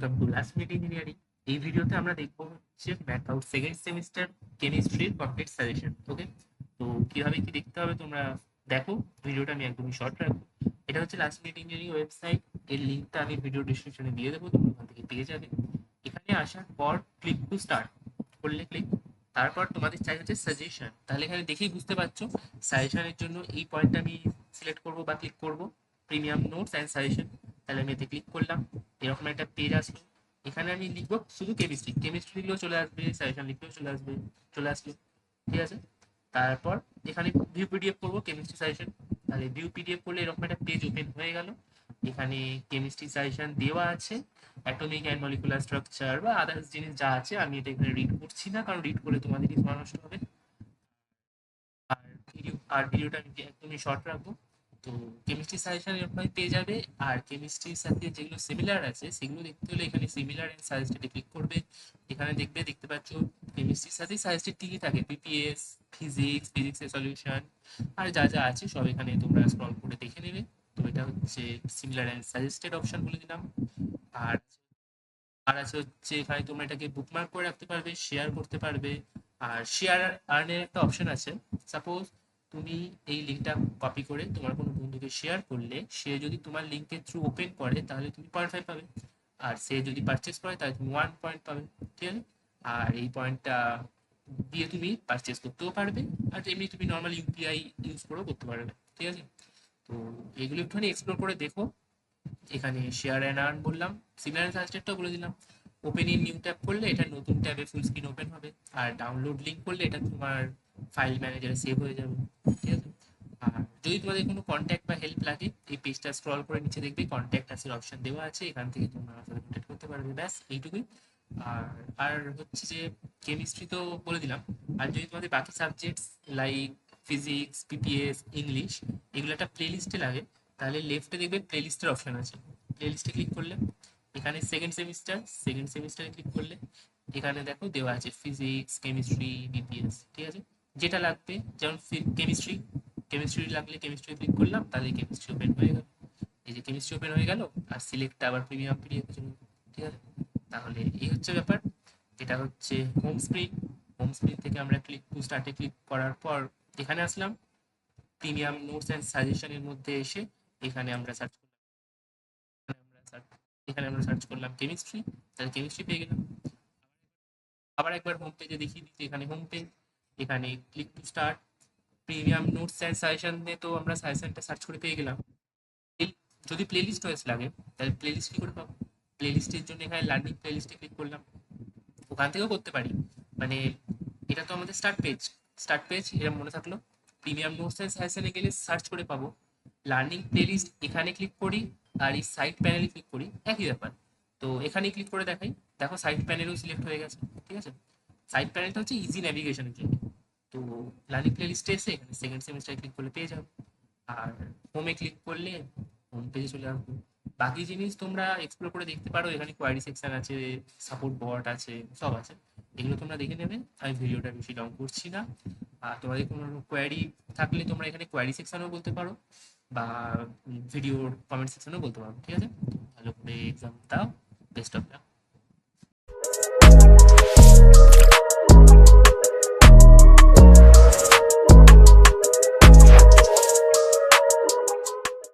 Welcome to last minute engineering. এই ভিডিওতে আমরা দেখবো হচ্ছে ম্যাথ আউট সেকেন্ড সেমিস্টার কেমিস্ট্রির কমপ্লিট সাজেশন। ওকে, তো কিভাবে কি দেখতে হবে তোমরা দেখো। ভিডিওটা আমি একদমই শর্ট রাখবো। এটা হচ্ছে লাস্ট মিনিট ইঞ্জিনিয়ারিং ওয়েবসাইট, এর লিঙ্কটা আমি ভিডিও ডিসক্রিপশনে দিয়ে দেবো, তোমরা ওখান থেকে পেয়ে যাবে। এখানে আসার পর ক্লিক টু স্টার্ট করলে ক্লিক, তারপর তোমাদের চাই হচ্ছে সাজেশন। তাহলে এখানে দেখেই বুঝতে পারছো সাজেশনের জন্য এই পয়েন্টটা আমি সিলেক্ট করব বা ক্লিক করব, প্রিমিয়াম নোটস অ্যান্ড সাজেশন। তাহলে আমি এতে ক্লিক করলাম, এরকম একটা পেজ আসলো। এখানে আমি লিখবো শুধু কেমিস্ট্রি, কেমিস্ট্রি লিখলেও চলে আসবে, সাজেশন লিখলেও চলে আসবে, চলে আসলো। ঠিক আছে, তারপর এখানে ভিউ পিডিএফ করবো কেমিস্ট্রি সাজেশন। তাহলে ভিউ পিডিএফ করলে এরকম একটা পেজ ওপেন হয়ে গেল। এখানে কেমিস্ট্রি সাজেশন দেওয়া আছে, অ্যাটমিক অ্যান্ড মলিকুলার স্ট্রাকচার বা আদার্স জিনিস যা আছে। আমি এটা এখানে রিড করছি না, কারণ রিড করে তোমাদেরই সময় নষ্ট হবে। আর ভিডিওটা আমি একদমই শর্ট রাখবো। তো কেমিস্ট্রি সাজেশন এরকম পেয়ে যাবে। আর কেমিস্ট্রির সাথে যেগুলো সিমিলার আছে সেগুলো দেখতে হলে এখানে সিমিলার এন্ড সাজেস্টেডে ক্লিক করবে। এখানে দেখতে পাচ্ছ কেমিস্ট্রির সাথেই সাজেস্টেড কি কি থাকে, পিপিএস, ফিজিক্স, ফিজিক্সের সলিউশন, আর যা যা আছে সব এখানে তোমরা স্ক্রল করে দেখে নেবে। তো এটা হচ্ছে সিমিলার এন্ড সাজেস্টেড অপশন বলে দিলাম। আর আর আছে হচ্ছে এখানে তোমরা এটাকে বুকমার্ক করে রাখতে পারবে, শেয়ার করতে পারবে। আর শেয়ার আর্নের একটা অপশন আছে। সাপোজ তুমি এই লিঙ্কটা কপি করে তোমার কোনো বন্ধুকে শেয়ার করলে, সে যদি তোমার লিঙ্কের থ্রু ওপেন করে তাহলে তুমি 0.5 পাবে। আর সে যদি পারচেস করে তাহলে তুমি 1 পয়েন্ট পাবে। ঠিক আছে, আর এই পয়েন্টটা দিয়ে তুমি পারচেস করতেও পারবে। আর এমনি তুমি নর্মাল ইউপিআই ইউজ করেও করতে পারবে। ঠিক আছে, তো এগুলো একটুখানি এক্সপ্লোর করে দেখো। এখানে শেয়ার অ্যান্ড আর্ন বললাম, সিমিলার সাজেস্টেডটাও বলে দিলাম। ওপেন ইন নিউ ট্যাব করলে এটা নতুন ট্যাবে ফুল স্ক্রিন ওপেন হবে। আর ডাউনলোড লিঙ্ক করলে এটা তোমার ফাইল ম্যানেজারে সেভ হয়ে যাবে। ঠিক আছে, আর যদি তোমাদের কোনো কন্ট্যাক্ট বা হেল্প লাগে, এই পেজটা স্ক্রল করে নিচে দেখবে কন্ট্যাক্ট আসার অপশন দেওয়া আছে, এখান থেকে তোমরা আমার সাথে কন্ট্যাক্ট করতে পারবে। ব্যাস এইটুকুই। আর আর হচ্ছে যে কেমিস্ট্রি তো বলে দিলাম। আর যদি তোমাদের বাকি subjects like physics, PPS, English, এগুলো একটা প্লে লিস্টে লাগে, তাহলে লেফটে দেখবে প্লে লিস্টের অপশন আছে। প্লে লিস্টে ক্লিক করলে এখানে সেকেন্ড সেমিস্টারে ক্লিক করলে এখানে দেখো দেওয়া আছে ফিজিক্স, কেমিস্ট্রি, বিপিএস। ঠিক আছে, যেটা লাগবে, যেমন কেমিস্ট্রি, কেমিস্ট্রি লাগলে কেমিস্ট্রি ক্লিক করলাম, তাহলে কেমিস্ট্রি ওপেন হয়ে গেল। এই যে কেমিস্ট্রি ওপেন হয়ে গেল, আর সিলেক্ট আবার প্রিমিয়াম পিডিএফ জন্য। ঠিক আছে, তাহলে এই হচ্ছে ব্যাপার। এটা হচ্ছে হোম স্ক্রিন। হোম স্ক্রিন থেকে আমরা ক্লিক টু স্টার্টে ক্লিক করার পর এখানে আসলাম। প্রিমিয়াম নোটস অ্যান্ড সাজেশনের মধ্যে এসে এখানে আমরা সার্চ করলাম, এখানে আমরা সার্চ করলাম কেমিস্ট্রি, তাহলে কেমিস্ট্রি পেয়ে গেলাম। আবার একবার হোম পেজে দেখিয়ে দিচ্ছি, এখানে হোম পেজ, এখানে click to start. Premium notes and suggestion দিয়ে তো আমরা সাজেশনটা সার্চ করে পেয়ে গেলাম। যদি প্লেলিস্ট ওয়েস লাগে তাহলে প্লেলিস্ট কি করে পাবো? প্লেলিস্টের জন্য এখানে লার্নিং প্লেলিস্টে ক্লিক করলাম, ওখান থেকেও করতে পারি। মানে এটা তো আমাদের স্টার্ট পেজ এরকম মনে থাকলো। প্রিমিয়াম নোটস এন্ড সাজেশনে গেলে সার্চ করে পাবো। লার্নিং প্লেলিস্ট এখানে ক্লিক করি, আর এই সাইড প্যানেলে ক্লিক করি, একই ব্যাপার। তো এখানে ক্লিক করে দেখাই, দেখো সাইড প্যানেলও সিলেক্ট হয়ে গেছে। ঠিক আছে, সাইড প্যানেলটা হচ্ছে ইজি ন্যাভিগেশনের জন্য। তো লার্নিং প্লেলিস্টে এসে এখানে সেকেন্ড সেমিস্টারে ক্লিক করলে পেয়ে যাবে। আর হোমে ক্লিক করলে হোম পেজে চলে আসবে। বাকি জিনিস তোমরা এক্সপ্লোর করে দেখতে পারো, এখানে কোয়ারি সেকশন আছে, সাপোর্ট বট আছে, সব আছে। এগুলো তোমরা দেখে নেবে, আমি ভিডিওটা বেশি লং করছি না। আর তোমাদের কোনো কোয়ারি থাকলে তোমরা এখানে কোয়ারি সেকশনেও বলতে পারো, বা ভিডিওর কমেন্ট সেকশনেও বলতে পারো। ঠিক আছে, ভালো করে এক্সাম দাও, বেস্ট অফ লাক।